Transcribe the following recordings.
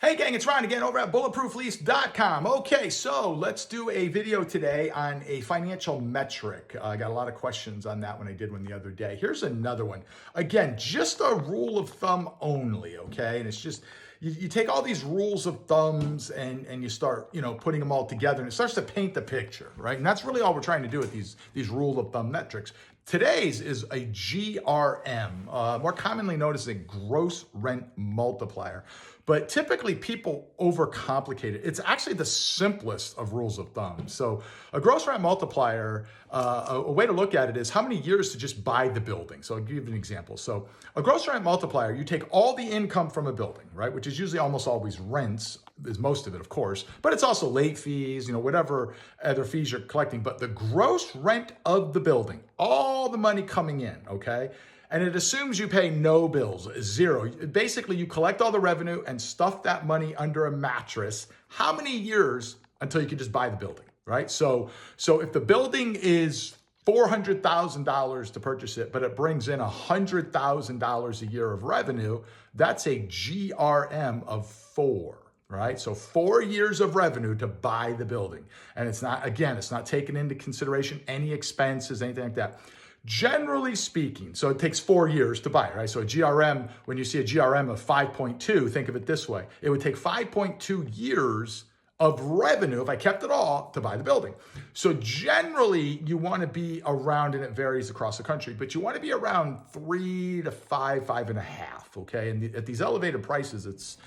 Hey gang, it's Ron again over at bulletprooflease.com. Okay, so let's do a video today on a financial metric. I got a lot of questions on that when I did one the other day. Here's another one. Again, just a rule of thumb only, okay? And it's just, you take all these rules of thumbs and you start, putting them all together and it starts to paint the picture, right? And that's really all we're trying to do with these rule of thumb metrics. Today's is a GRM, more commonly known as a gross rent multiplier. But typically people overcomplicate it. It's actually the simplest of rules of thumb. So a gross rent multiplier, a way to look at it is how many years to just buy the building. So I'll give you an example. So a gross rent multiplier, you take all the income from a building, right? Which is usually almost always rents, is most of it, of course, but it's also late fees, whatever other fees you're collecting. But the gross rent of the building, all the money coming in, okay? And it assumes you pay no bills, zero. Basically, you collect all the revenue and stuff that money under a mattress. How many years until you can just buy the building, right? So if the building is $400,000 to purchase it, but it brings in $100,000 a year of revenue, that's a GRM of 4. Right? So 4 years of revenue to buy the building. And it's not taking into consideration any expenses, anything like that. Generally speaking, so it takes 4 years to buy, right? So a GRM, when you see a GRM of 5.2, think of it this way. It would take 5.2 years of revenue, if I kept it all, to buy the building. So generally, you want to be around, and it varies across the country, but you want to be around 3 to 5.5, okay? And at these elevated prices, it's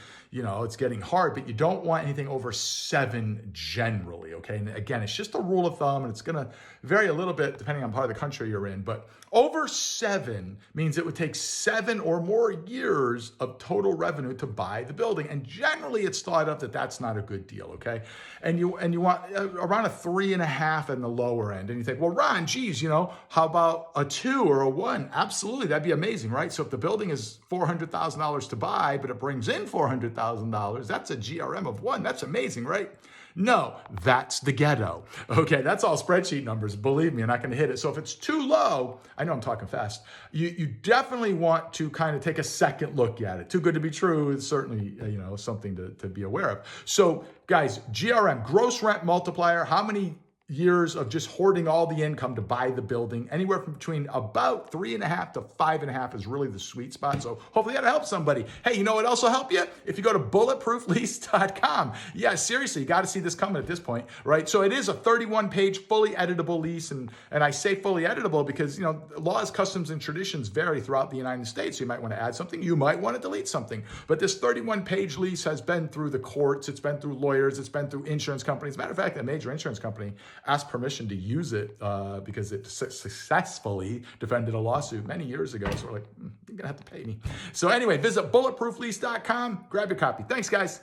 getting hard, but you don't want anything over 7 generally, okay? And again, it's just a rule of thumb, and it's gonna vary a little bit depending on part of the country you're in, but over 7 means it would take 7 or more years of total revenue to buy the building. And generally it's thought of that that's not a good deal, okay? And you want around a 3.5 in the lower end. And you think, well, Ron, geez, how about a 2 or a 1? Absolutely, that'd be amazing, right? So if the building is $400,000 to buy, but it brings in $400,000, that's a GRM of 1. That's amazing, right? No, that's the ghetto. Okay, that's all spreadsheet numbers. Believe me, you're not going to hit it. So if it's too low, I know I'm talking fast, you definitely want to kind of take a second look at it. Too good to be true is certainly, something to be aware of. So guys, GRM, gross rent multiplier, how many years of just hoarding all the income to buy the building? Anywhere from between about 3.5 to 5.5 is really the sweet spot. So hopefully that'll help somebody. Hey, you know what else will help you? If you go to bulletprooflease.com. Yeah, seriously, you got to see this coming at this point, right? So it is a 31-page fully editable lease. And I say fully editable because, laws, customs, and traditions vary throughout the United States. So you might want to add something. You might want to delete something. But this 31-page lease has been through the courts. It's been through lawyers. It's been through insurance companies. As a matter of fact, a major insurance company asked permission to use it because it successfully defended a lawsuit many years ago. So we're like, you're gonna have to pay me. So anyway, visit bulletprooflease.com, grab your copy. Thanks, guys.